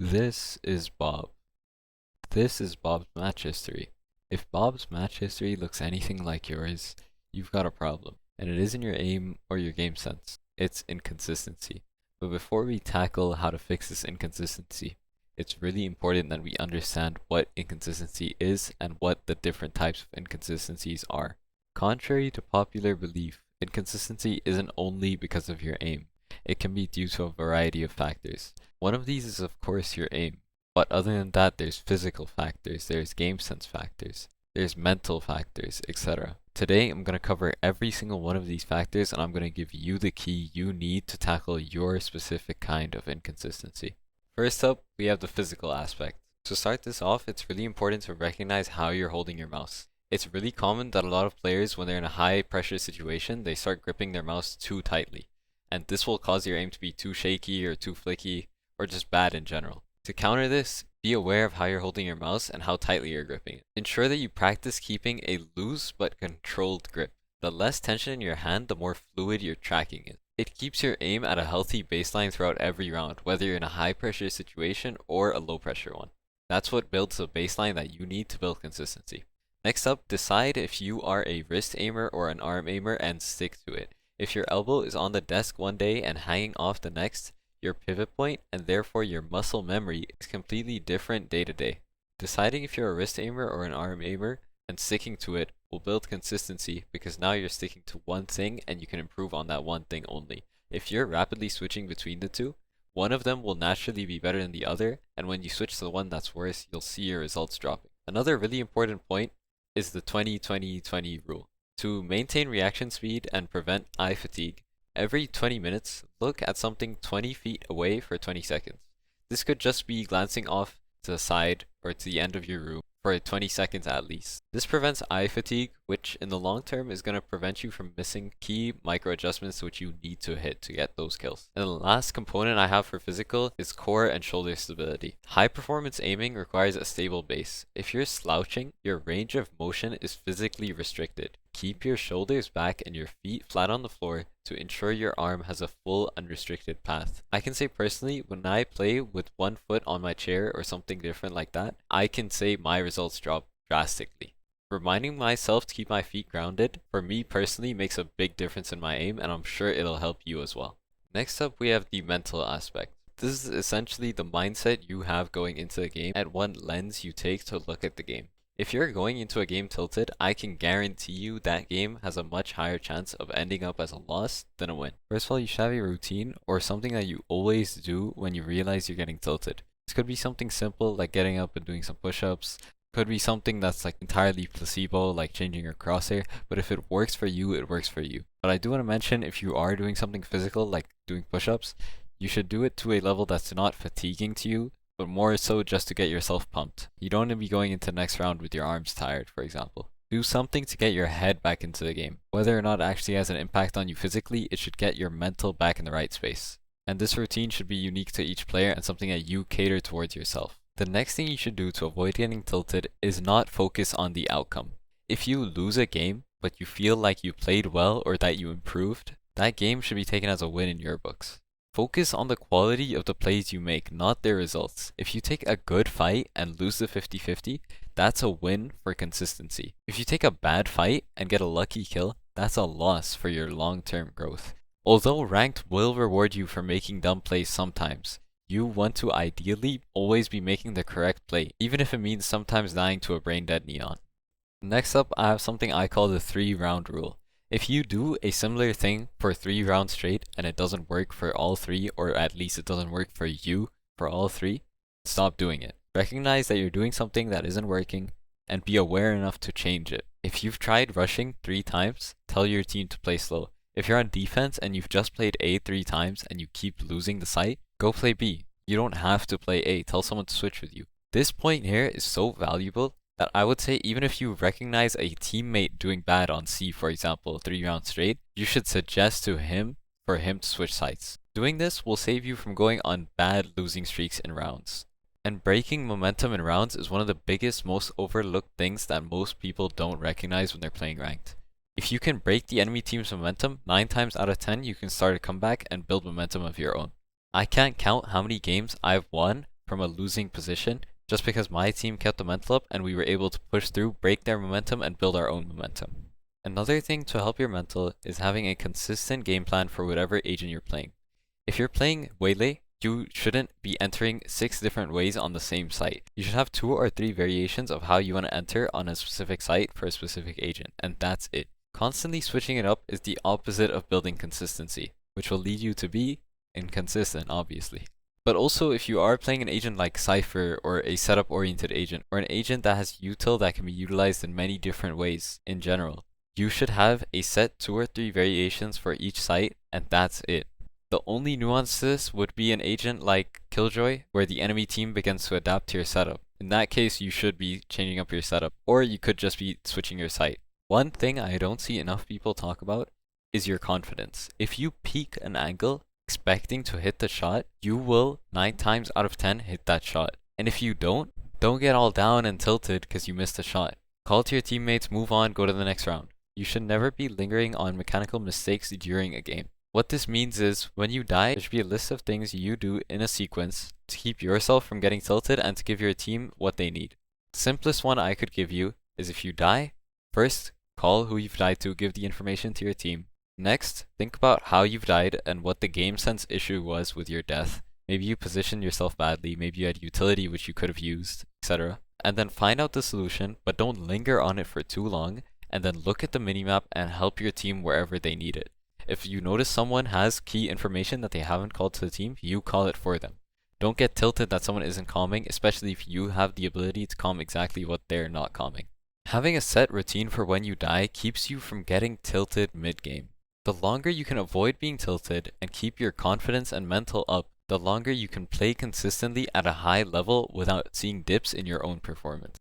This is Bob. This is Bob's match history. If Bob's match history looks anything like yours, you've got a problem, and it isn't your aim or your game sense. It's inconsistency. But before we tackle how to fix this inconsistency, it's really important that we understand what inconsistency is and what the different types of inconsistencies are. Contrary to popular belief, inconsistency isn't only because of your aim. It can be due to a variety of factors. One of these is of course your aim, but other than that there's physical factors, there's game sense factors, there's mental factors, etc. Today I'm going to cover every single one of these factors and I'm going to give you the key you need to tackle your specific kind of inconsistency. First up, we have the physical aspect. To start this off, it's really important to recognize how you're holding your mouse. It's really common that a lot of players, when they're in a high pressure situation, they start gripping their mouse too tightly, and this will cause your aim to be too shaky or too flicky, or just bad in general. To counter this, be aware of how you're holding your mouse and how tightly you're gripping it. Ensure that you practice keeping a loose but controlled grip. The less tension in your hand, the more fluid your tracking is. It keeps your aim at a healthy baseline throughout every round, whether you're in a high pressure situation or a low pressure one. That's what builds the baseline that you need to build consistency. Next up, decide if you are a wrist aimer or an arm aimer and stick to it. If your elbow is on the desk one day and hanging off the next, your pivot point and therefore your muscle memory is completely different day to day. Deciding if you're a wrist aimer or an arm aimer and sticking to it will build consistency because now you're sticking to one thing and you can improve on that one thing only. If you're rapidly switching between the two, one of them will naturally be better than the other, and when you switch to the one that's worse, you'll see your results dropping. Another really important point is the 20-20-20 rule. To maintain reaction speed and prevent eye fatigue, every 20 minutes, look at something 20 feet away for 20 seconds. This could just be glancing off to the side or to the end of your room for 20 seconds at least. This prevents eye fatigue, which in the long term is going to prevent you from missing key micro adjustments which you need to hit to get those kills. And the last component I have for physical is core and shoulder stability. High performance aiming requires a stable base. If you're slouching, your range of motion is physically restricted. Keep your shoulders back and your feet flat on the floor to ensure your arm has a full unrestricted path. I can say personally, when I play with one foot on my chair or something different like that, I can say my results drop drastically. Reminding myself to keep my feet grounded, for me personally, makes a big difference in my aim, and I'm sure it'll help you as well. Next up, we have the mental aspect. This is essentially the mindset you have going into the game and what lens you take to look at the game. If you're going into a game tilted, I can guarantee you that game has a much higher chance of ending up as a loss than a win. First of all, you should have a routine or something that you always do when you realize you're getting tilted. This could be something simple like getting up and doing some push-ups. Could be something that's like entirely placebo, like changing your crosshair, but if it works for you, it works for you. But I do want to mention, if you are doing something physical like doing push-ups, you should do it to a level that's not fatiguing to you, but more so just to get yourself pumped. You don't want to be going into the next round with your arms tired, for example. Do something to get your head back into the game. Whether or not it actually has an impact on you physically, it should get your mental back in the right space. And this routine should be unique to each player and something that you cater towards yourself. The next thing you should do to avoid getting tilted is not focus on the outcome. If you lose a game, but you feel like you played well or that you improved, that game should be taken as a win in your books. Focus on the quality of the plays you make, not their results. If you take a good fight and lose the 50-50, that's a win for consistency. If you take a bad fight and get a lucky kill, that's a loss for your long-term growth. Although ranked will reward you for making dumb plays sometimes, you want to ideally always be making the correct play, even if it means sometimes dying to a brain-dead neon. Next up, I have something I call the 3-round rule. If you do a similar thing for 3 rounds straight and it doesn't work for all 3, or at least it doesn't work for you for all 3, stop doing it. Recognize that you're doing something that isn't working and be aware enough to change it. If you've tried rushing 3 times, tell your team to play slow. If you're on defense and you've just played A 3 times and you keep losing the site, go play B. You don't have to play A, tell someone to switch with you. This point here is so valuable that I would say even if you recognize a teammate doing bad on C, for example, 3 rounds straight, you should suggest to him for him to switch sides. Doing this will save you from going on bad losing streaks in rounds. And breaking momentum in rounds is one of the biggest, most overlooked things that most people don't recognize when they're playing ranked. If you can break the enemy team's momentum, 9 times out of 10 you can start a comeback and build momentum of your own. I can't count how many games I've won from a losing position just because my team kept the mental up and we were able to push through, break their momentum, and build our own momentum. Another thing to help your mental is having a consistent game plan for whatever agent you're playing. If you're playing Waylay, you shouldn't be entering 6 different ways on the same site. You should have 2 or 3 variations of how you want to enter on a specific site for a specific agent, and that's it. Constantly switching it up is the opposite of building consistency, which will lead you to be inconsistent, obviously. But also, if you are playing an agent like Cypher or a setup-oriented agent, or an agent that has util that can be utilized in many different ways in general, you should have a set 2 or 3 variations for each site, and that's it. The only nuance to this would be an agent like Killjoy, where the enemy team begins to adapt to your setup. In that case, you should be changing up your setup, or you could just be switching your site. One thing I don't see enough people talk about is your confidence. If you peek an angle expecting to hit the shot, you will 9 times out of 10 hit that shot. And if you don't get all down and tilted because you missed a shot. Call to your teammates, move on, go to the next round. You should never be lingering on mechanical mistakes during a game. What this means is, when you die, there should be a list of things you do in a sequence to keep yourself from getting tilted and to give your team what they need. The simplest one I could give you is, if you die, first, call who you've died to, give the information to your team. Next, think about how you've died and what the game sense issue was with your death. Maybe you positioned yourself badly, maybe you had utility which you could have used, etc. And then find out the solution, but don't linger on it for too long, and then look at the minimap and help your team wherever they need it. If you notice someone has key information that they haven't called to the team, you call it for them. Don't get tilted that someone isn't calming, especially if you have the ability to calm exactly what they're not calming. Having a set routine for when you die keeps you from getting tilted mid-game. The longer you can avoid being tilted and keep your confidence and mental up, the longer you can play consistently at a high level without seeing dips in your own performance.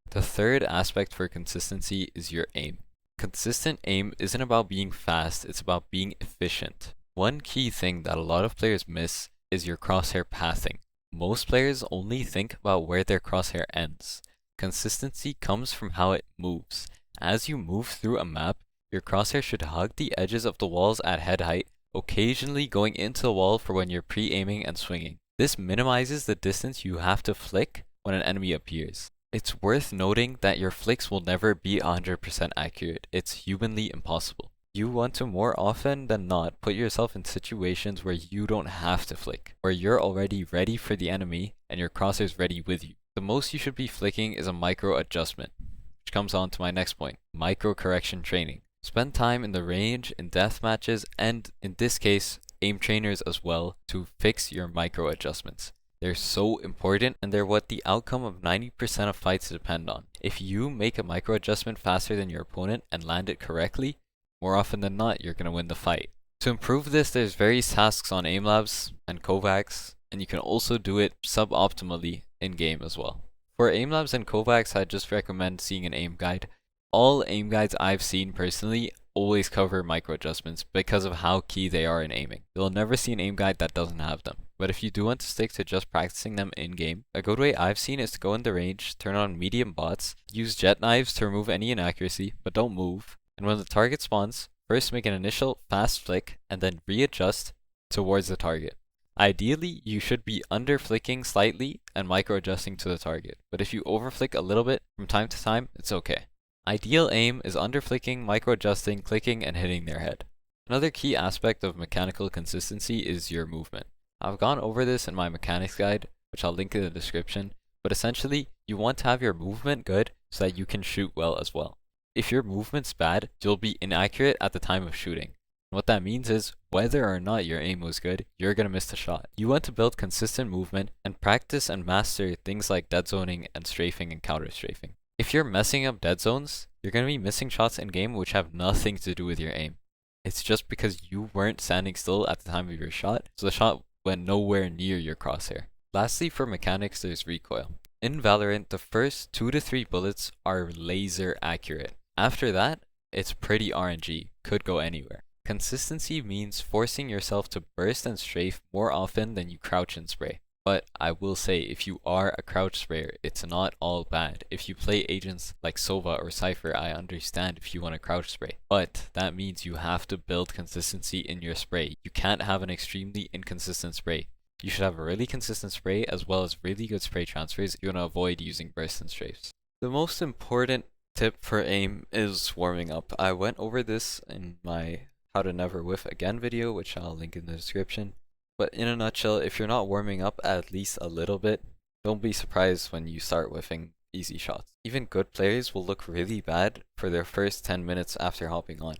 The third aspect for consistency is your aim. Consistent aim isn't about being fast, it's about being efficient. One key thing that a lot of players miss is your crosshair pathing. Most players only think about where their crosshair ends. Consistency comes from how it moves. As you move through a map, your crosshair should hug the edges of the walls at head height, occasionally going into the wall for when you're pre-aiming and swinging. This minimizes the distance you have to flick when an enemy appears. It's worth noting that your flicks will never be 100% accurate. It's humanly impossible. You want to more often than not put yourself in situations where you don't have to flick, where you're already ready for the enemy and your crosshair's ready with you. The most you should be flicking is a micro adjustment, which comes on to my next point, micro correction training. Spend time in the range, in death matches, and in this case, aim trainers as well, to fix your micro adjustments. They're so important, and they're what the outcome of 90% of fights depend on. If you make a micro adjustment faster than your opponent and land it correctly, more often than not, you're going to win the fight. To improve this, there's various tasks on aim labs and Kovacs, and you can also do it suboptimally in game as well. For aim labs and Kovacs, I just recommend seeing an aim guide. All aim guides I've seen personally always cover micro adjustments because of how key they are in aiming. You'll never see an aim guide that doesn't have them. But if you do want to stick to just practicing them in game, a good way I've seen is to go in the range, turn on medium bots, use jet knives to remove any inaccuracy, but don't move. And when the target spawns, first make an initial fast flick and then readjust towards the target. Ideally, you should be under flicking slightly and micro adjusting to the target. But if you over flick a little bit from time to time, it's okay. Ideal aim is under flicking, micro adjusting, clicking, and hitting their head. Another key aspect of mechanical consistency is your movement. I've gone over this in my mechanics guide, which I'll link in the description, but essentially, you want to have your movement good so that you can shoot well as well. If your movement's bad, you'll be inaccurate at the time of shooting. And what that means is, whether or not your aim was good, you're going to miss the shot. You want to build consistent movement and practice and master things like dead zoning and strafing and counter strafing. If you're messing up dead zones, you're going to be missing shots in game which have nothing to do with your aim. It's just because you weren't standing still at the time of your shot, so the shot went nowhere near your crosshair. Lastly, for mechanics, there's recoil. In Valorant, the first 2 to 3 bullets are laser accurate. After that, it's pretty RNG, could go anywhere. Consistency means forcing yourself to burst and strafe more often than you crouch and spray. But I will say, if you are a crouch sprayer, it's not all bad. If you play agents like Sova or Cypher, I understand if you want to crouch spray. But that means you have to build consistency in your spray. You can't have an extremely inconsistent spray. You should have a really consistent spray as well as really good spray transfers if you want to avoid using bursts and strafes. The most important tip for aim is warming up. I went over this in my how to never whiff again video, which I'll link in the description. But in a nutshell, if you're not warming up at least a little bit, don't be surprised when you start whiffing easy shots. Even good players will look really bad for their first 10 minutes after hopping on,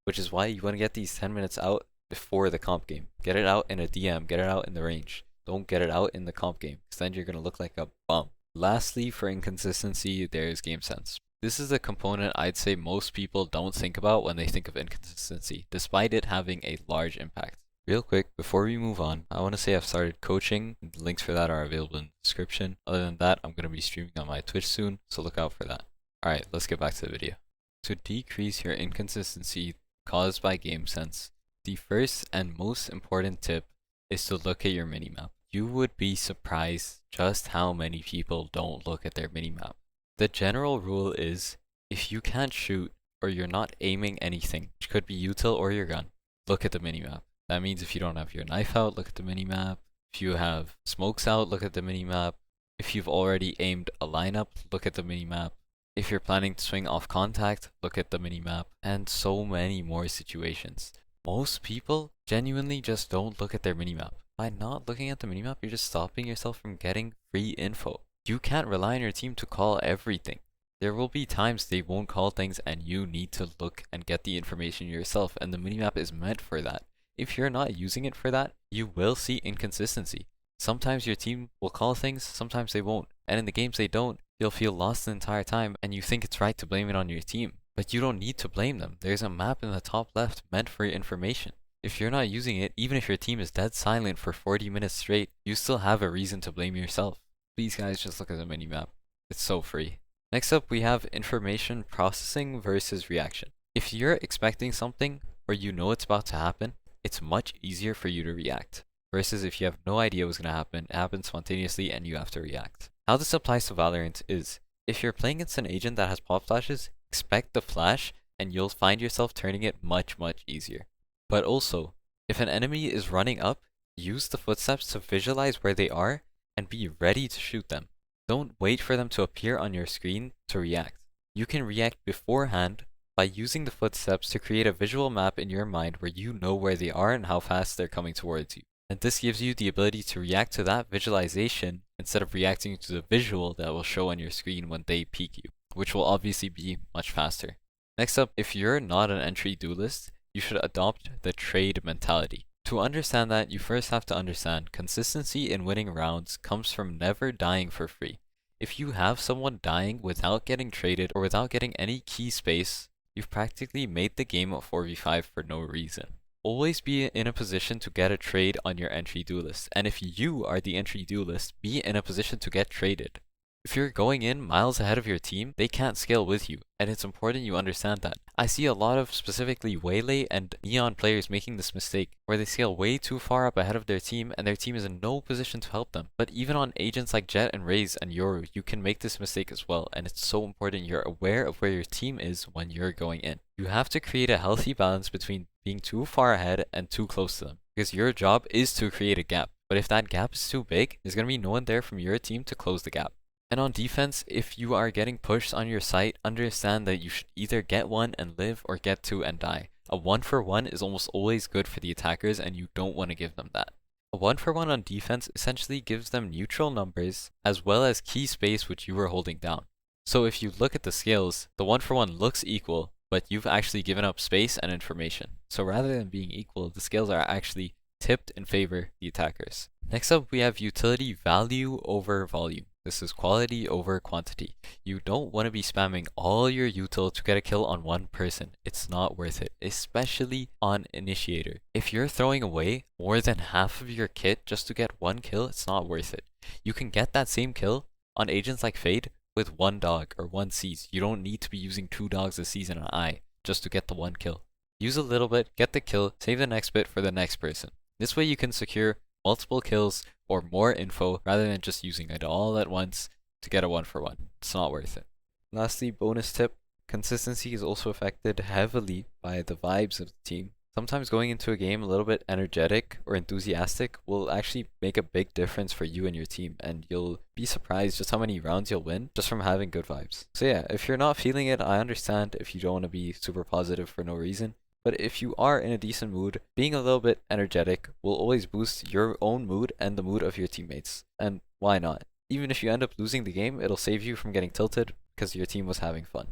which is why you want to get these 10 minutes out before the comp game. Get it out in a DM, get it out in the range. Don't get it out in the comp game, because then you're going to look like a bum. Lastly, for inconsistency, there's game sense. This is a component I'd say most people don't think about when they think of inconsistency, despite it having a large impact. Real quick, before we move on, I want to say I've started coaching. The links for that are available in the description. Other than that, I'm going to be streaming on my Twitch soon, so look out for that. Alright, let's get back to the video. To decrease your inconsistency caused by game sense, the first and most important tip is to look at your minimap. You would be surprised just how many people don't look at their minimap. The general rule is, if you can't shoot or you're not aiming anything, which could be util or your gun, look at the minimap. That means if you don't have your knife out, look at the minimap. If you have smokes out, look at the minimap. If you've already aimed a lineup, look at the minimap. If you're planning to swing off contact, look at the minimap. And so many more situations. Most people genuinely just don't look at their minimap. By not looking at the minimap, you're just stopping yourself from getting free info. You can't rely on your team to call everything. There will be times they won't call things and you need to look and get the information yourself, and the minimap is meant for that. If you're not using it for that, you will see inconsistency. Sometimes your team will call things, sometimes they won't. And in the games they don't, you'll feel lost the entire time and you think it's right to blame it on your team. But you don't need to blame them. There's a map in the top left meant for your information. If you're not using it, even if your team is dead silent for 40 minutes straight, you still have a reason to blame yourself. Please guys, just look at the minimap. It's so free. Next up, we have information processing versus reaction. If you're expecting something or you know it's about to happen, it's much easier for you to react. Versus if you have no idea what's going to happen, it happens spontaneously and you have to react. How this applies to Valorant is, if you're playing against an agent that has pop flashes, expect the flash and you'll find yourself turning it much easier. But also, if an enemy is running up, use the footsteps to visualize where they are and be ready to shoot them. Don't wait for them to appear on your screen to react. You can react beforehand by using the footsteps to create a visual map in your mind where you know where they are and how fast they're coming towards you. And this gives you the ability to react to that visualization instead of reacting to the visual that will show on your screen when they peek you, which will obviously be much faster. Next up, if you're not an entry duelist, you should adopt the trade mentality. To understand that, you first have to understand consistency in winning rounds comes from never dying for free. If you have someone dying without getting traded or without getting any key space, you've practically made the game a 4v5 for no reason. Always be in a position to get a trade on your entry duelist, and if you are the entry duelist, be in a position to get traded. If you're going in miles ahead of your team, they can't scale with you, and it's important you understand that. I see a lot of specifically Waylay and Neon players making this mistake, where they scale way too far up ahead of their team and their team is in no position to help them. But even on agents like Jett and Raze and Yoru, you can make this mistake as well, and it's so important you're aware of where your team is when you're going in. You have to create a healthy balance between being too far ahead and too close to them, because your job is to create a gap. But if that gap is too big, there's going to be no one there from your team to close the gap. And on defense, if you are getting pushed on your site, understand that you should either get one and live or get two and die. A 1-for-1 is almost always good for the attackers and you don't want to give them that. A 1-for-1 on defense essentially gives them neutral numbers as well as key space which you are holding down. So if you look at the scales, the 1-for-1 looks equal, but you've actually given up space and information. So rather than being equal, the scales are actually tipped in favor of the attackers. Next up, we have utility value over volume. This is quality over quantity. You don't want to be spamming all your util to get a kill on one person. It's not worth it, especially on initiator. If you're throwing away more than half of your kit just to get one kill, it's not worth it. You can get that same kill on agents like Fade with one dog or one seize. You don't need to be using 2 dogs a seize and an eye just to get the one kill. Use a little bit, get the kill, save the next bit for the next person. This way you can secure multiple kills or more info rather than just using it all at once to get a 1-for-1. It's not worth it. Lastly, bonus tip, consistency is also affected heavily by the vibes of the team. Sometimes going into a game a little bit energetic or enthusiastic will actually make a big difference for you and your team, and you'll be surprised just how many rounds you'll win just from having good vibes. So yeah, if you're not feeling it, I understand if you don't want to be super positive for no reason. But if you are in a decent mood, being a little bit energetic will always boost your own mood and the mood of your teammates. And why not? Even if you end up losing the game, it'll save you from getting tilted because your team was having fun.